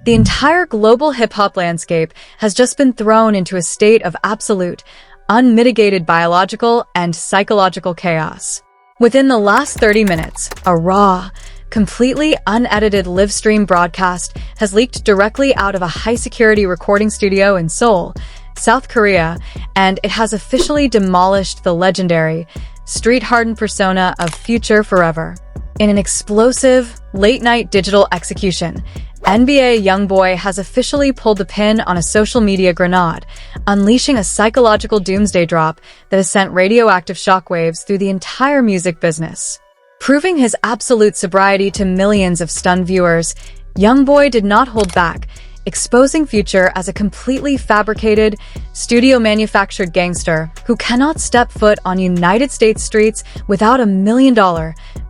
The entire global hip-hop landscape has just been thrown into a state of absolute, unmitigated biological and psychological chaos. Within the last 30 minutes, a raw, completely unedited live-stream broadcast has leaked directly out of a high-security recording studio in Seoul, South Korea, and it has officially demolished the legendary, street-hardened persona of Future forever. In an explosive, late-night digital execution, NBA YoungBoy has officially pulled the pin on a social media grenade, unleashing a psychological doomsday drop that has sent radioactive shockwaves through the entire music business. Proving his absolute sobriety to millions of stunned viewers, YoungBoy did not hold back, exposing Future as a completely fabricated, studio-manufactured gangster who cannot step foot on United States streets without $1 million,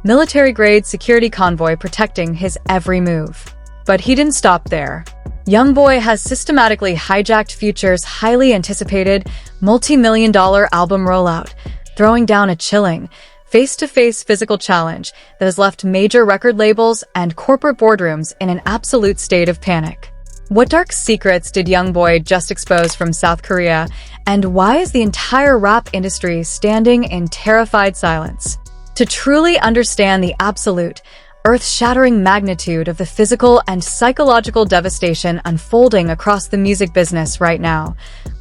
military-grade security convoy protecting his every move. But he didn't stop there. YoungBoy has systematically hijacked Future's highly anticipated, multi-million-dollar album rollout, throwing down a chilling, face-to-face physical challenge that has left major record labels and corporate boardrooms in an absolute state of panic. What dark secrets did YoungBoy just expose from South Korea, and why is the entire rap industry standing in terrified silence? To truly understand the absolute, earth-shattering magnitude of the physical and psychological devastation unfolding across the music business right now,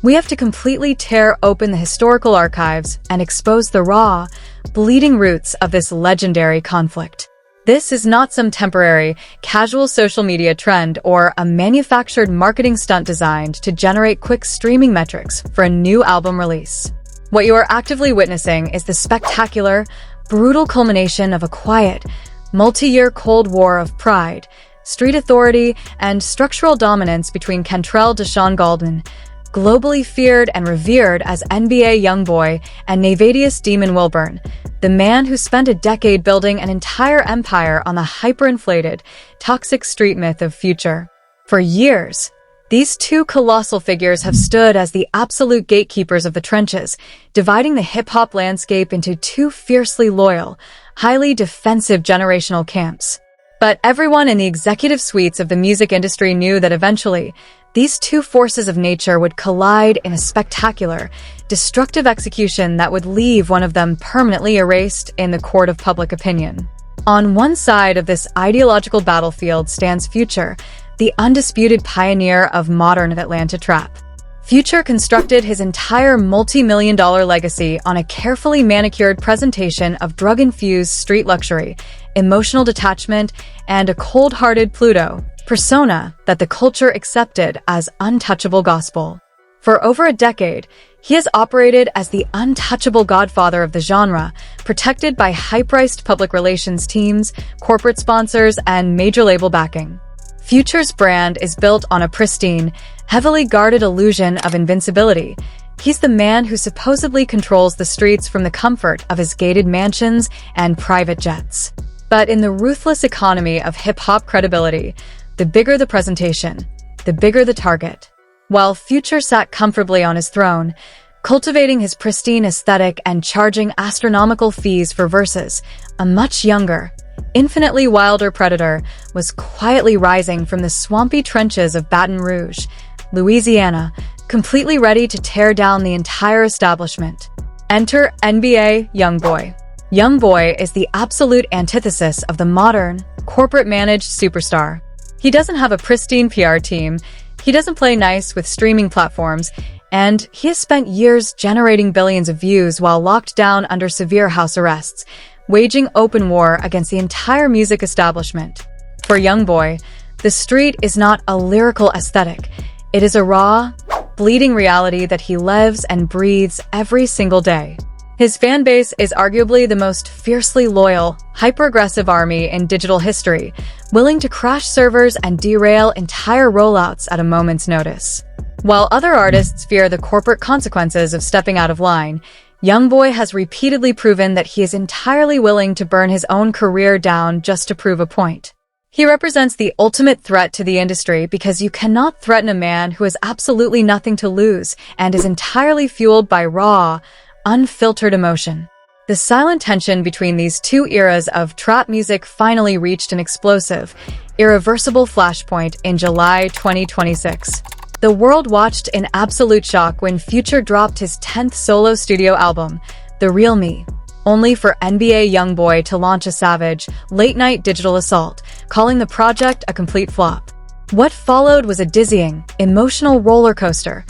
we have to completely tear open the historical archives and expose the raw, bleeding roots of this legendary conflict. This is not some temporary, casual social media trend or a manufactured marketing stunt designed to generate quick streaming metrics for a new album release. What you are actively witnessing is the spectacular, brutal culmination of a quiet, multi-year Cold War of pride, street authority, and structural dominance between Cantrell Deshaun Goldman, globally feared and revered as NBA YoungBoy, and Navadius Demon Wilburn, the man who spent a decade building an entire empire on the hyperinflated, toxic street myth of Future. For years, these two colossal figures have stood as the absolute gatekeepers of the trenches, dividing the hip-hop landscape into two fiercely loyal, highly defensive generational camps. But everyone in the executive suites of the music industry knew that eventually, these two forces of nature would collide in a spectacular, destructive execution that would leave one of them permanently erased in the court of public opinion. On one side of this ideological battlefield stands Future, the undisputed pioneer of modern Atlanta trap. Future constructed his entire multi-million-dollar legacy on a carefully manicured presentation of drug-infused street luxury, emotional detachment, and a cold-hearted Pluto persona that the culture accepted as untouchable gospel. For over a decade, he has operated as the untouchable godfather of the genre, protected by high-priced public relations teams, corporate sponsors, and major label backing. Future's brand is built on a pristine, heavily guarded illusion of invincibility. He's the man who supposedly controls the streets from the comfort of his gated mansions and private jets. But in the ruthless economy of hip-hop credibility, the bigger the presentation, the bigger the target. While Future sat comfortably on his throne, cultivating his pristine aesthetic and charging astronomical fees for verses, a much younger, infinitely wilder predator was quietly rising from the swampy trenches of Baton Rouge, Louisiana, completely ready to tear down the entire establishment. Enter NBA YoungBoy. YoungBoy is the absolute antithesis of the modern, corporate-managed superstar. He doesn't have a pristine PR team, he doesn't play nice with streaming platforms, and he has spent years generating billions of views while locked down under severe house arrests, waging open war against the entire music establishment. For YoungBoy, the street is not a lyrical aesthetic. It is a raw, bleeding reality that he lives and breathes every single day. His fan base is arguably the most fiercely loyal, hyper-aggressive army in digital history, willing to crash servers and derail entire rollouts at a moment's notice. While other artists fear the corporate consequences of stepping out of line, YoungBoy has repeatedly proven that he is entirely willing to burn his own career down just to prove a point. He represents the ultimate threat to the industry because you cannot threaten a man who has absolutely nothing to lose and is entirely fueled by raw, unfiltered emotion. The silent tension between these two eras of trap music finally reached an explosive, irreversible flashpoint in July 2026. The world watched in absolute shock when Future dropped his 10th solo studio album, The Real Me, only for NBA YoungBoy to launch a savage, late-night digital assault, calling the project a complete flop. What followed was a dizzying, emotional roller coaster.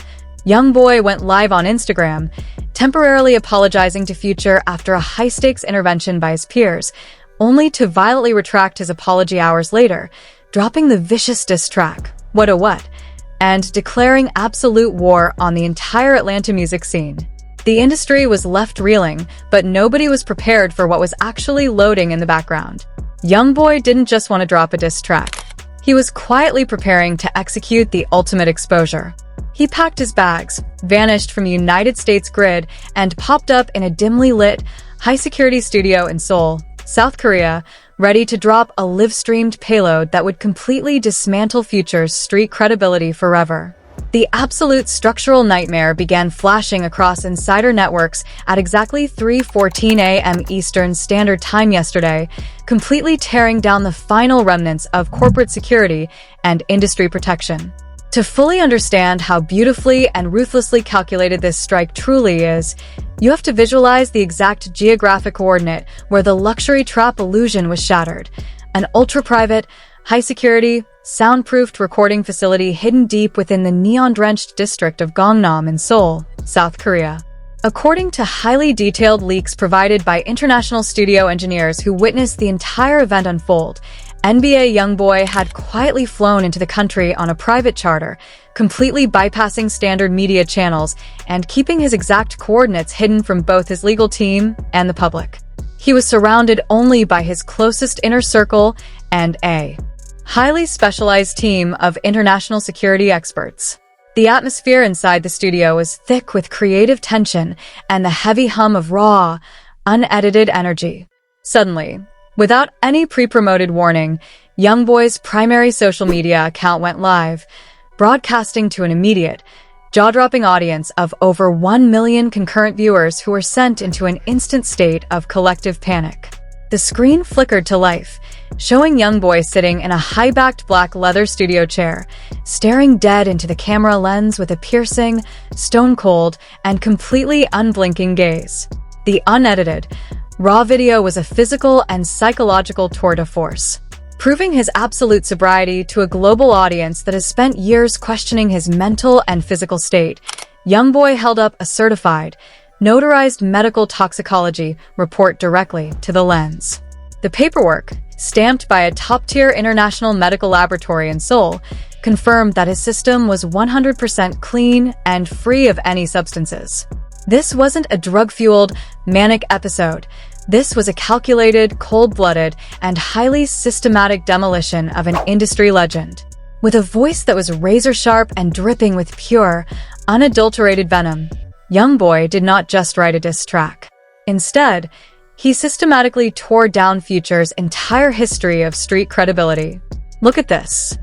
YoungBoy went live on Instagram, temporarily apologizing to Future after a high-stakes intervention by his peers, only to violently retract his apology hours later, dropping the vicious diss track, What a What, and declaring absolute war on the entire Atlanta music scene. The industry was left reeling, but nobody was prepared for what was actually loading in the background. YoungBoy didn't just want to drop a diss track. He was quietly preparing to execute the ultimate exposure. He packed his bags, vanished from the United States grid, and popped up in a dimly lit, high-security studio in Seoul, South Korea, ready to drop a live-streamed payload that would completely dismantle Future's street credibility forever. The absolute structural nightmare began flashing across insider networks at exactly 3:14 a.m. Eastern Standard Time yesterday, completely tearing down the final remnants of corporate security and industry protection. To fully understand how beautifully and ruthlessly calculated this strike truly is, you have to visualize the exact geographic coordinate where the luxury trap illusion was shattered. An ultra-private, high-security, soundproofed recording facility hidden deep within the neon-drenched district of Gangnam in Seoul, South Korea. According to highly detailed leaks provided by international studio engineers who witnessed the entire event unfold, NBA YoungBoy had quietly flown into the country on a private charter, completely bypassing standard media channels and keeping his exact coordinates hidden from both his legal team and the public. He was surrounded only by his closest inner circle and a highly specialized team of international security experts. The atmosphere inside the studio was thick with creative tension and the heavy hum of raw, unedited energy. Suddenly, without any pre-promoted warning, YoungBoy's primary social media account went live, broadcasting to an immediate, jaw-dropping audience of over 1 million concurrent viewers who were sent into an instant state of collective panic. The screen flickered to life, showing YoungBoy sitting in a high-backed black leather studio chair, staring dead into the camera lens with a piercing, stone-cold, and completely unblinking gaze. The unedited, raw video was a physical and psychological tour de force, proving his absolute sobriety to a global audience that has spent years questioning his mental and physical state. YoungBoy held up a certified, notarized medical toxicology report directly to the lens. The paperwork, stamped by a top-tier international medical laboratory in Seoul, confirmed that his system was 100% clean and free of any substances. This wasn't a drug-fueled, manic episode. This was a calculated, cold-blooded, and highly systematic demolition of an industry legend. With a voice that was razor-sharp and dripping with pure, unadulterated venom, YoungBoy did not just write a diss track. Instead, he systematically tore down Future's entire history of street credibility. "Look at this,"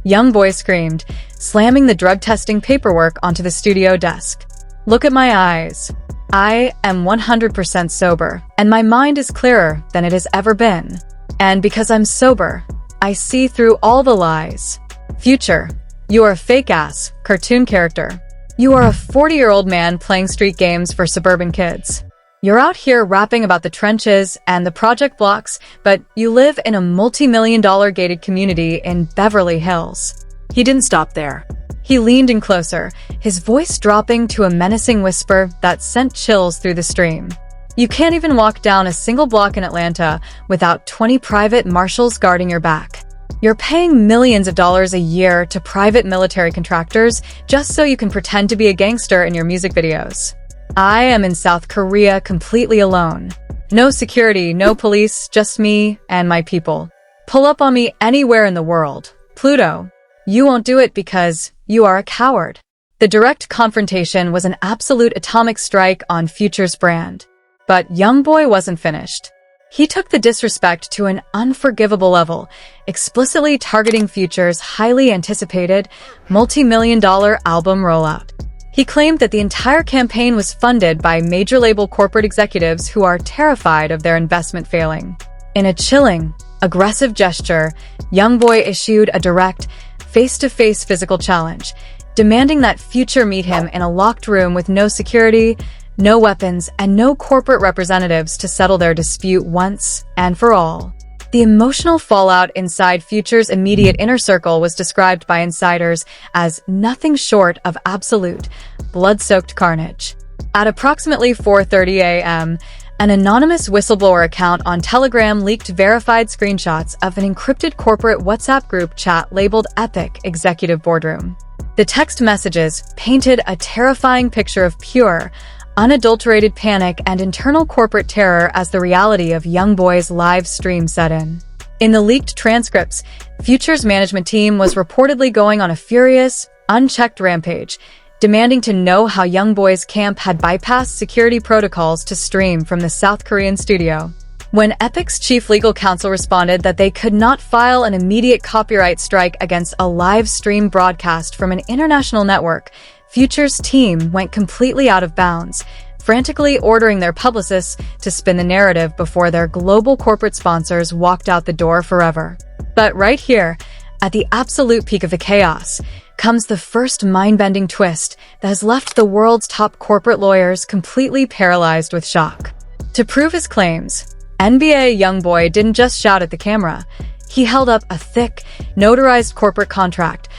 YoungBoy screamed, slamming the drug-testing paperwork onto the studio desk. "Look at my eyes. I am 100% sober, and my mind is clearer than it has ever been. And because I'm sober, I see through all the lies. Future, you are a fake-ass cartoon character. You are a 40-year-old man playing street games for suburban kids. You're out here rapping about the trenches and the project blocks, but you live in a multi-million-dollar gated community in Beverly Hills." He didn't stop there. He leaned in closer, his voice dropping to a menacing whisper that sent chills through the stream. "You can't even walk down a single block in Atlanta without 20 private marshals guarding your back. You're paying millions of dollars a year to private military contractors just so you can pretend to be a gangster in your music videos. I am in South Korea completely alone. No security, no police, just me and my people. Pull up on me anywhere in the world. Pluto. You won't do it because you are a coward." The direct confrontation was an absolute atomic strike on Future's brand. But YoungBoy wasn't finished. He took the disrespect to an unforgivable level, explicitly targeting Future's highly anticipated, multi-million-dollar album rollout. He claimed that the entire campaign was funded by major label corporate executives who are terrified of their investment failing. In a chilling, aggressive gesture, YoungBoy issued a direct, face-to-face physical challenge, demanding that Future meet him in a locked room with no security, no weapons, and no corporate representatives to settle their dispute once and for all. The emotional fallout inside Future's immediate inner circle was described by insiders as nothing short of absolute, blood-soaked carnage. At approximately 4:30 a.m., an anonymous whistleblower account on Telegram leaked verified screenshots of an encrypted corporate WhatsApp group chat labeled Epic Executive Boardroom. The text messages painted a terrifying picture of pure, unadulterated panic and internal corporate terror as the reality of YoungBoy's live stream set in. In the leaked transcripts, Future's management team was reportedly going on a furious, unchecked rampage, demanding to know how YoungBoy's camp had bypassed security protocols to stream from the South Korean studio. When Epic's chief legal counsel responded that they could not file an immediate copyright strike against a live stream broadcast from an international network, Future's team went completely out of bounds, frantically ordering their publicists to spin the narrative before their global corporate sponsors walked out the door forever. But right here, at the absolute peak of the chaos, comes the first mind-bending twist that has left the world's top corporate lawyers completely paralyzed with shock. To prove his claims, NBA YoungBoy didn't just shout at the camera. He held up a thick, notarized corporate contract,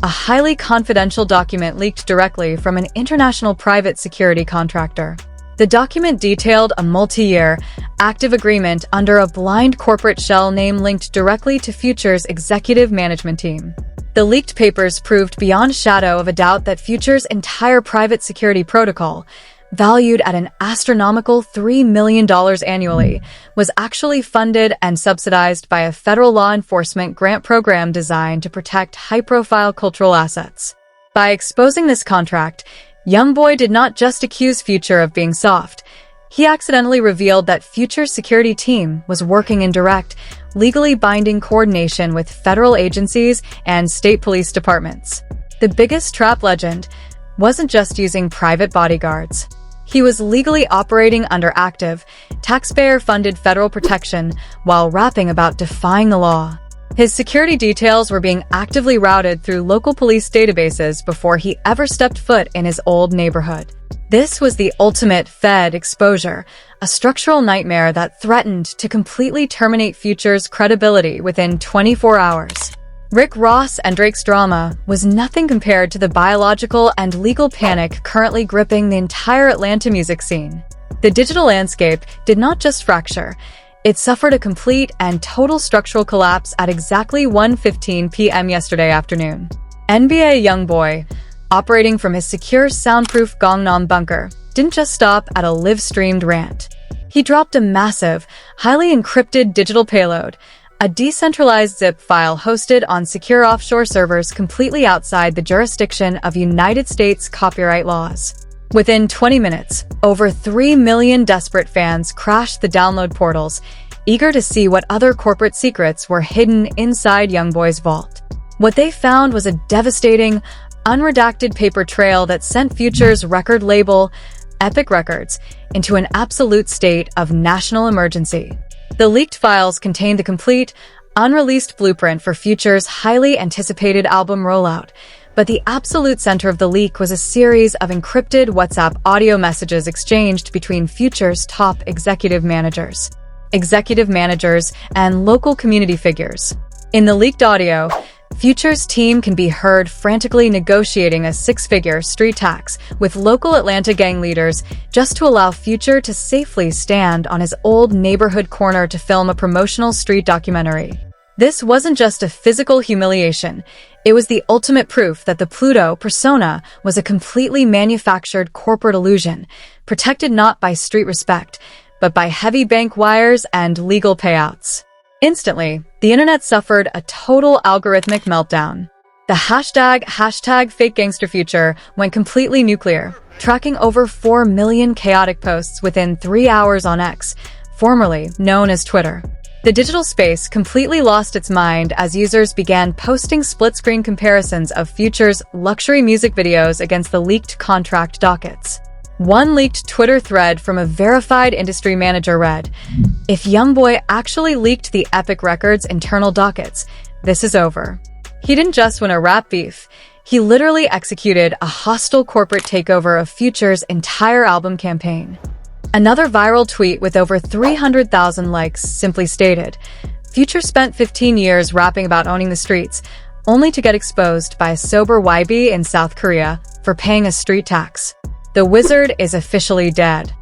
a highly confidential document leaked directly from an international private security contractor. The document detailed a multi-year, active agreement under a blind corporate shell name linked directly to Future's executive management team. The leaked papers proved beyond shadow of a doubt that Future's entire private security protocol, valued at an astronomical $3 million annually, was actually funded and subsidized by a federal law enforcement grant program designed to protect high-profile cultural assets. By exposing this contract, YoungBoy did not just accuse Future of being soft. He accidentally revealed that Future's security team was working in direct, legally binding coordination with federal agencies and state police departments. The biggest trap legend wasn't just using private bodyguards. He was legally operating under active, taxpayer-funded federal protection while rapping about defying the law. His security details were being actively routed through local police databases before he ever stepped foot in his old neighborhood. This was the ultimate Fed exposure, a structural nightmare that threatened to completely terminate Future's credibility within 24 hours. Rick Ross and Drake's drama was nothing compared to the biological and legal panic currently gripping the entire Atlanta music scene. The digital landscape did not just fracture, it suffered a complete and total structural collapse at exactly 1:15 p.m. yesterday afternoon. NBA YoungBoy, operating from his secure soundproof Gangnam bunker, didn't just stop at a live-streamed rant. He dropped a massive, highly encrypted digital payload, a decentralized zip file hosted on secure offshore servers completely outside the jurisdiction of United States copyright laws. Within 20 minutes, over 3 million desperate fans crashed the download portals, eager to see what other corporate secrets were hidden inside YoungBoy's vault. What they found was a devastating, unredacted paper trail that sent Future's record label, Epic Records, into an absolute state of national emergency. The leaked files contained the complete, unreleased blueprint for Future's highly anticipated album rollout, but the absolute center of the leak was a series of encrypted WhatsApp audio messages exchanged between Future's top executive managers, and local community figures. In the leaked audio, Future's team can be heard frantically negotiating a six-figure street tax with local Atlanta gang leaders just to allow Future to safely stand on his old neighborhood corner to film a promotional street documentary. This wasn't just a physical humiliation, it was the ultimate proof that the Pluto persona was a completely manufactured corporate illusion, protected not by street respect, but by heavy bank wires and legal payouts. Instantly, the internet suffered a total algorithmic meltdown. The hashtag #FakeGangsterFuture went completely nuclear, tracking over 4 million chaotic posts within 3 hours on X, formerly known as Twitter. The digital space completely lost its mind as users began posting split-screen comparisons of Future's luxury music videos against the leaked contract dockets. One leaked Twitter thread from a verified industry manager read, "If YoungBoy actually leaked the Epic Records internal dockets, this is over." He didn't just win a rap beef, he literally executed a hostile corporate takeover of Future's entire album campaign. Another viral tweet with over 300,000 likes simply stated, "Future spent 15 years rapping about owning the streets, only to get exposed by a sober YB in South Korea for paying a street tax. The wizard is officially dead."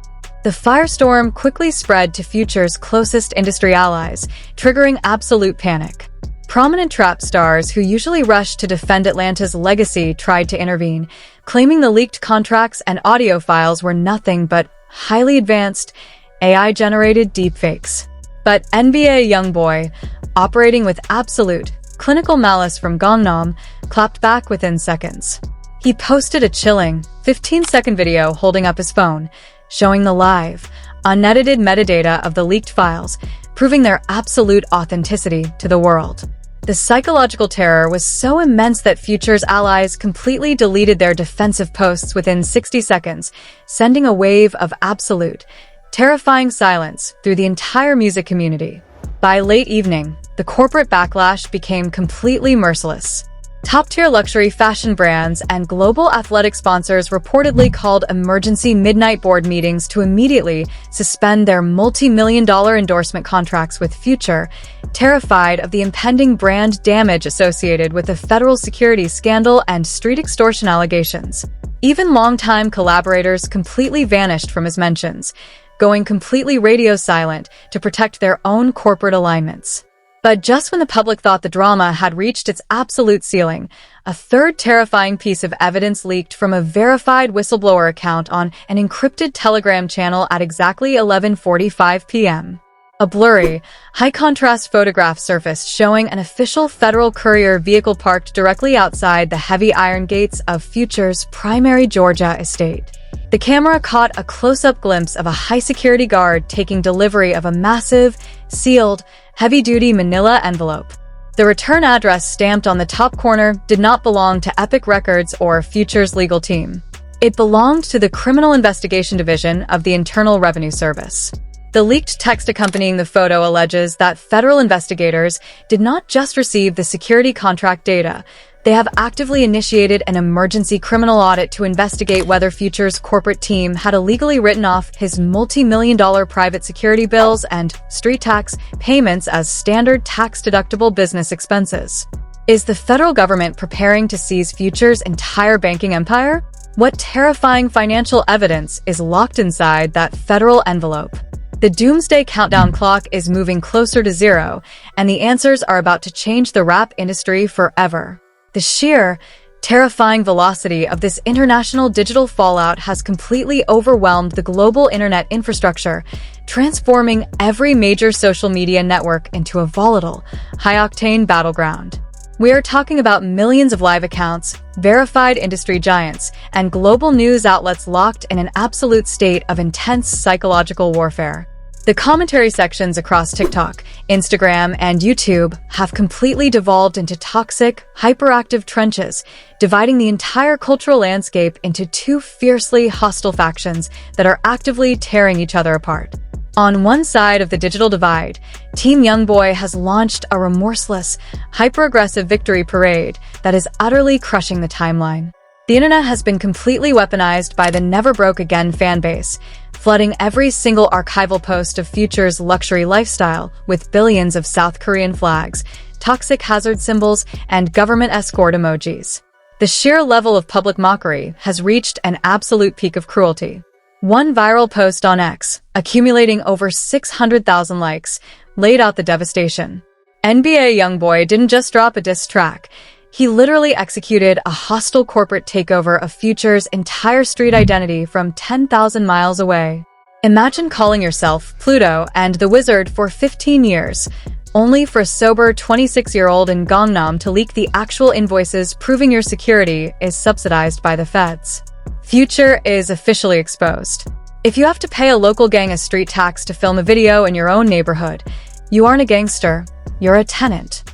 The firestorm quickly spread to Future's closest industry allies, triggering absolute panic. Prominent trap stars who usually rush to defend Atlanta's legacy tried to intervene, claiming the leaked contracts and audio files were nothing but highly advanced, AI-generated deepfakes. But NBA YoungBoy, operating with absolute, clinical malice from Gangnam, clapped back within seconds. He posted a chilling, 15-second video holding up his phone, showing the live, unedited metadata of the leaked files, proving their absolute authenticity to the world. The psychological terror was so immense that Future's allies completely deleted their defensive posts within 60 seconds, sending a wave of absolute, terrifying silence through the entire music community. By late evening, the corporate backlash became completely merciless. Top-tier luxury fashion brands and global athletic sponsors reportedly called emergency midnight board meetings to immediately suspend their multi-million-dollar endorsement contracts with Future, terrified of the impending brand damage associated with the federal security scandal and street extortion allegations. Even longtime collaborators completely vanished from his mentions, going completely radio silent to protect their own corporate alignments. But just when the public thought the drama had reached its absolute ceiling, a third terrifying piece of evidence leaked from a verified whistleblower account on an encrypted Telegram channel at exactly 11:45 p.m. A blurry, high-contrast photograph surfaced showing an official federal courier vehicle parked directly outside the heavy iron gates of Future's primary Georgia estate. The camera caught a close-up glimpse of a high-security guard taking delivery of a massive, sealed, heavy-duty manila envelope. The return address stamped on the top corner did not belong to Epic Records or Future's legal team. It belonged to the Criminal Investigation Division of the Internal Revenue Service. The leaked text accompanying the photo alleges that federal investigators did not just receive the security contract data, they have actively initiated an emergency criminal audit to investigate whether Future's corporate team had illegally written off his multi-million-dollar private security bills and street tax payments as standard tax-deductible business expenses. Is the federal government preparing to seize Future's entire banking empire? What terrifying financial evidence is locked inside that federal envelope? The doomsday countdown clock is moving closer to zero, and the answers are about to change the rap industry forever. The sheer, terrifying velocity of this international digital fallout has completely overwhelmed the global internet infrastructure, transforming every major social media network into a volatile, high-octane battleground. We are talking about millions of live accounts, verified industry giants, and global news outlets locked in an absolute state of intense psychological warfare. The commentary sections across TikTok, Instagram, and YouTube have completely devolved into toxic, hyperactive trenches, dividing the entire cultural landscape into two fiercely hostile factions that are actively tearing each other apart. On one side of the digital divide, Team YoungBoy has launched a remorseless, hyper-aggressive victory parade that is utterly crushing the timeline. The internet has been completely weaponized by the Never Broke Again fanbase, flooding every single archival post of Future's luxury lifestyle with billions of South Korean flags, toxic hazard symbols, and government escort emojis. The sheer level of public mockery has reached an absolute peak of cruelty. One viral post on X, accumulating over 600,000 likes, laid out the devastation. NBA YoungBoy didn't just drop a diss track. He literally executed a hostile corporate takeover of Future's entire street identity from 10,000 miles away. Imagine calling yourself Pluto and the Wizard for 15 years, only for a sober 26-year-old in Gangnam to leak the actual invoices proving your security is subsidized by the feds. Future is officially exposed. If you have to pay a local gang a street tax to film a video in your own neighborhood, you aren't a gangster, you're a tenant.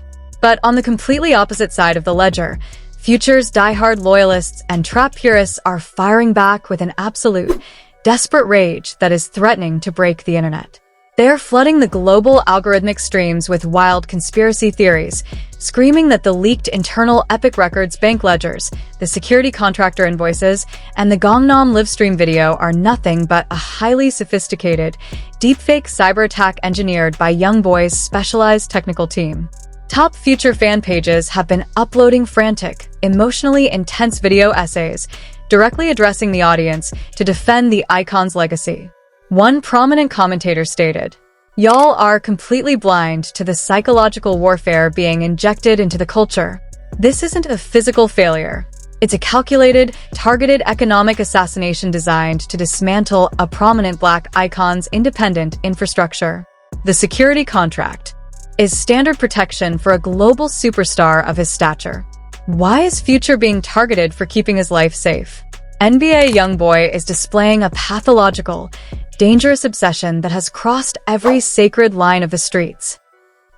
But on the completely opposite side of the ledger, Future's diehard loyalists and trap purists are firing back with an absolute, desperate rage that is threatening to break the internet. They are flooding the global algorithmic streams with wild conspiracy theories, screaming that the leaked internal Epic Records bank ledgers, the security contractor invoices, and the Gangnam livestream video are nothing but a highly sophisticated, deepfake cyber attack engineered by YoungBoy's specialized technical team. Top Future fan pages have been uploading frantic, emotionally intense video essays, directly addressing the audience to defend the icon's legacy. One prominent commentator stated, "Y'all are completely blind to the psychological warfare being injected into the culture. This isn't a physical failure. It's a calculated, targeted economic assassination designed to dismantle a prominent Black icon's independent infrastructure. The security contract is standard protection for a global superstar of his stature. Why is Future being targeted for keeping his life safe?" NBA YoungBoy is displaying a pathological, dangerous obsession that has crossed every sacred line of the streets.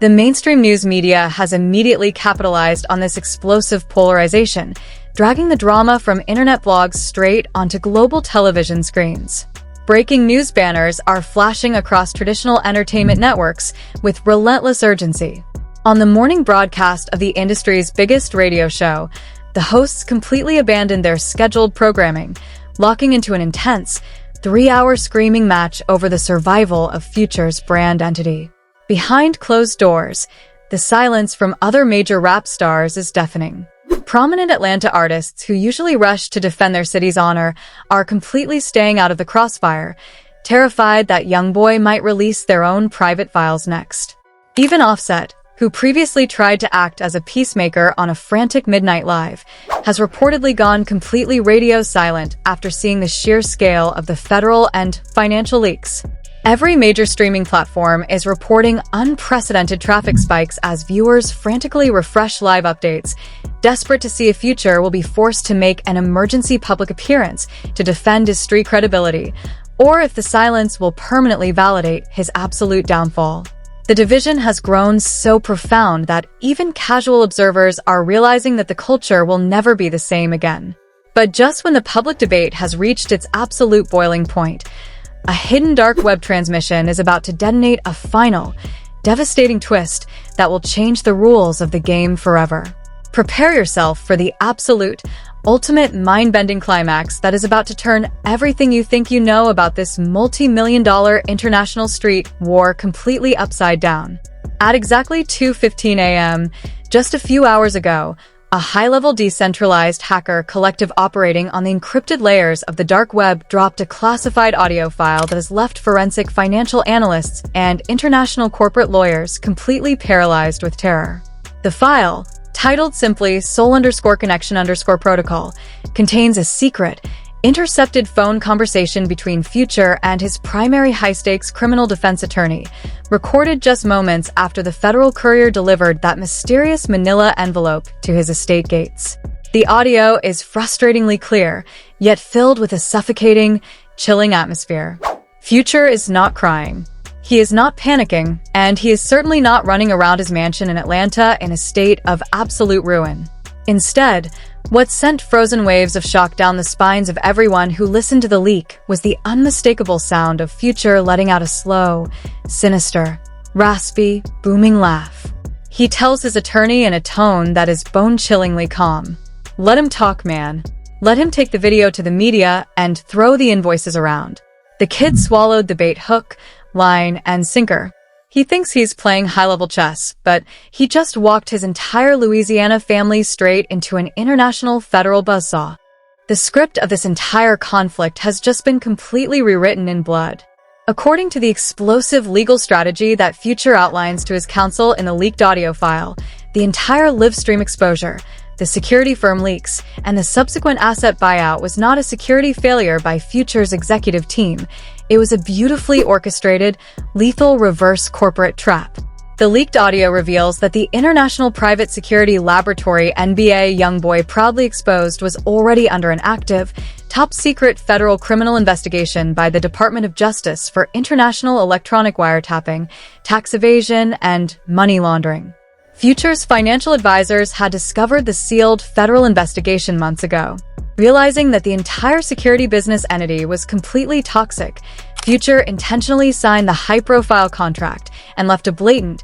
The mainstream news media has immediately capitalized on this explosive polarization, dragging the drama from internet blogs straight onto global television screens. Breaking news banners are flashing across traditional entertainment networks with relentless urgency. On the morning broadcast of the industry's biggest radio show, the hosts completely abandoned their scheduled programming, locking into an intense, 3-hour screaming match over the survival of Future's brand entity. Behind closed doors, the silence from other major rap stars is deafening. Prominent Atlanta artists who usually rush to defend their city's honor are completely staying out of the crossfire, terrified that YoungBoy might release their own private files next. Even Offset, who previously tried to act as a peacemaker on a frantic midnight live, has reportedly gone completely radio silent after seeing the sheer scale of the federal and financial leaks. Every major streaming platform is reporting unprecedented traffic spikes as viewers frantically refresh live updates, desperate to see if Future will be forced to make an emergency public appearance to defend his street credibility, or if the silence will permanently validate his absolute downfall. The division has grown so profound that even casual observers are realizing that the culture will never be the same again. But just when the public debate has reached its absolute boiling point, a hidden dark web transmission is about to detonate a final, devastating twist that will change the rules of the game forever. Prepare yourself for the absolute, ultimate mind-bending climax that is about to turn everything you think you know about this multi-million-dollar international street war completely upside down. At exactly 2:15 a.m., just a few hours ago, a high-level decentralized hacker collective operating on the encrypted layers of the dark web dropped a classified audio file that has left forensic financial analysts and international corporate lawyers completely paralyzed with terror. The file, titled simply Soul_Connection_Protocol, contains a secret, intercepted phone conversation between Future and his primary high-stakes criminal defense attorney, recorded just moments after the Federal Courier delivered that mysterious manila envelope to his estate gates. The audio is frustratingly clear, yet filled with a suffocating, chilling atmosphere. Future is not crying. He is not panicking, and he is certainly not running around his mansion in Atlanta in a state of absolute ruin. Instead, what sent frozen waves of shock down the spines of everyone who listened to the leak was the unmistakable sound of Future letting out a slow, sinister, raspy, booming laugh. He tells his attorney in a tone that is bone-chillingly calm. "Let him talk, man. Let him take the video to the media and throw the invoices around." The kid swallowed the bait hook, line, and sinker. He thinks he's playing high-level chess, but he just walked his entire Louisiana family straight into an international federal buzzsaw. The script of this entire conflict has just been completely rewritten in blood. According to the explosive legal strategy that Future outlines to his counsel in the leaked audio file, the entire live stream exposure, the security firm leaks, and the subsequent asset buyout was not a security failure by Future's executive team. It was a beautifully orchestrated, lethal reverse corporate trap. The leaked audio reveals that the international private security laboratory NBA YoungBoy proudly exposed was already under an active, top-secret federal criminal investigation by the Department of Justice for international electronic wiretapping, tax evasion, and money laundering. Future's financial advisors had discovered the sealed federal investigation months ago. Realizing that the entire security business entity was completely toxic, Future intentionally signed the high-profile contract and left a blatant,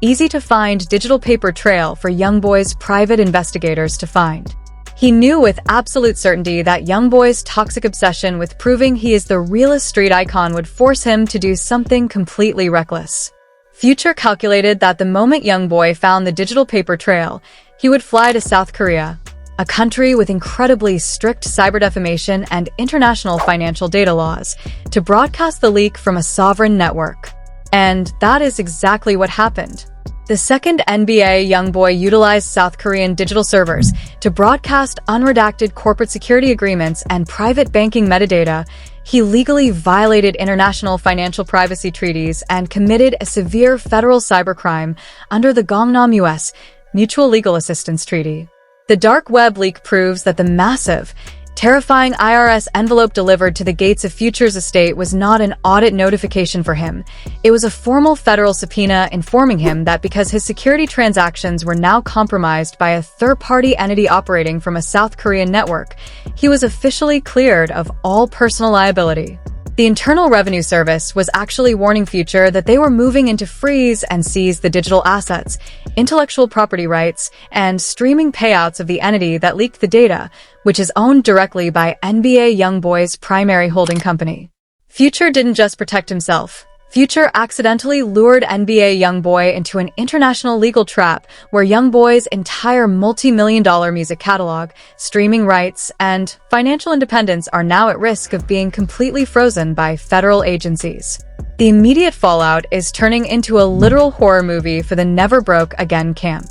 easy-to-find digital paper trail for YoungBoy's private investigators to find. He knew with absolute certainty that YoungBoy's toxic obsession with proving he is the realest street icon would force him to do something completely reckless. Future calculated that the moment YoungBoy found the digital paper trail, he would fly to South Korea, a country with incredibly strict cyber defamation and international financial data laws, to broadcast the leak from a sovereign network. And that is exactly what happened. The second NBA YoungBoy utilized South Korean digital servers to broadcast unredacted corporate security agreements and private banking metadata. He legally violated international financial privacy treaties and committed a severe federal cybercrime under the Gangnam U.S. Mutual Legal Assistance Treaty. The dark web leak proves that the massive, terrifying IRS envelope delivered to the gates of Future's estate was not an audit notification for him. It was a formal federal subpoena informing him that because his security transactions were now compromised by a third-party entity operating from a South Korean network, he was officially cleared of all personal liability. The Internal Revenue Service was actually warning Future that they were moving into freeze and seize the digital assets, intellectual property rights, and streaming payouts of the entity that leaked the data, which is owned directly by NBA YoungBoy's primary holding company. Future didn't just protect himself. Future accidentally lured NBA YoungBoy into an international legal trap where YoungBoy's entire multi-million-dollar music catalog, streaming rights, and financial independence are now at risk of being completely frozen by federal agencies. The immediate fallout is turning into a literal horror movie for the Never Broke Again camp.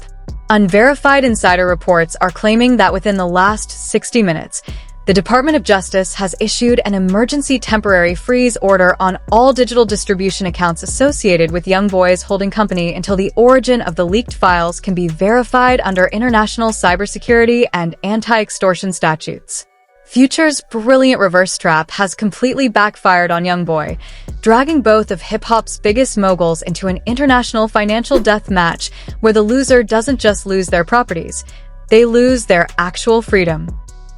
Unverified insider reports are claiming that within the last 60 minutes, the Department of Justice has issued an emergency temporary freeze order on all digital distribution accounts associated with YoungBoy's holding company until the origin of the leaked files can be verified under international cybersecurity and anti-extortion statutes. Future's brilliant reverse trap has completely backfired on YoungBoy, dragging both of hip-hop's biggest moguls into an international financial death match where the loser doesn't just lose their properties, they lose their actual freedom.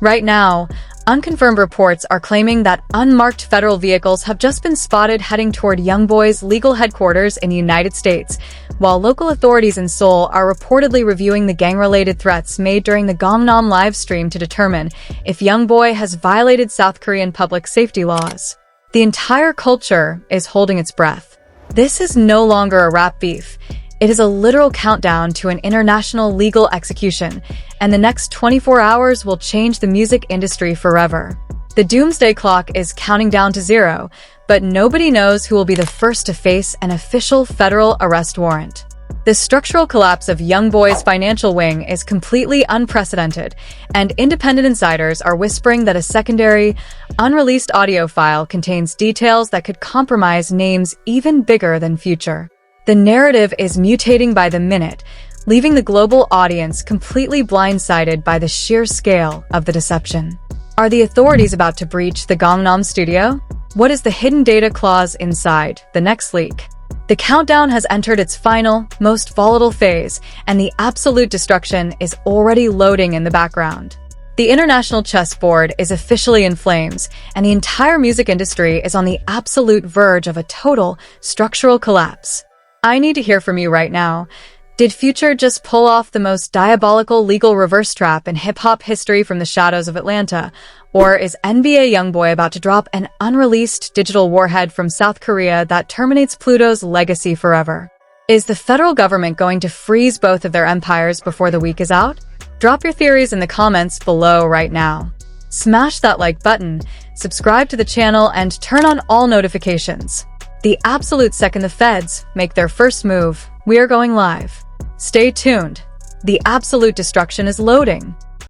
Right now, unconfirmed reports are claiming that unmarked federal vehicles have just been spotted heading toward YoungBoy's legal headquarters in the United States, while local authorities in Seoul are reportedly reviewing the gang-related threats made during the Gangnam live stream to determine if YoungBoy has violated South Korean public safety laws. The entire culture is holding its breath. This is no longer a rap beef. It is a literal countdown to an international legal execution, and the next 24 hours will change the music industry forever. The doomsday clock is counting down to zero, but nobody knows who will be the first to face an official federal arrest warrant. The structural collapse of YoungBoy's financial wing is completely unprecedented, and independent insiders are whispering that a secondary, unreleased audio file contains details that could compromise names even bigger than Future. The narrative is mutating by the minute, leaving the global audience completely blindsided by the sheer scale of the deception. Are the authorities about to breach the Gangnam studio? What is the hidden data clause inside the next leak? The countdown has entered its final, most volatile phase, and the absolute destruction is already loading in the background. The international chessboard is officially in flames, and the entire music industry is on the absolute verge of a total structural collapse. I need to hear from you right now. Did Future just pull off the most diabolical legal reverse trap in hip-hop history from the shadows of Atlanta? Or is NBA YoungBoy about to drop an unreleased digital warhead from South Korea that terminates Pluto's legacy forever? Is the federal government going to freeze both of their empires before the week is out? Drop your theories in the comments below right now. Smash that like button, subscribe to the channel, and turn on all notifications. The absolute second the feds make their first move, we are going live. Stay tuned. The absolute destruction is loading.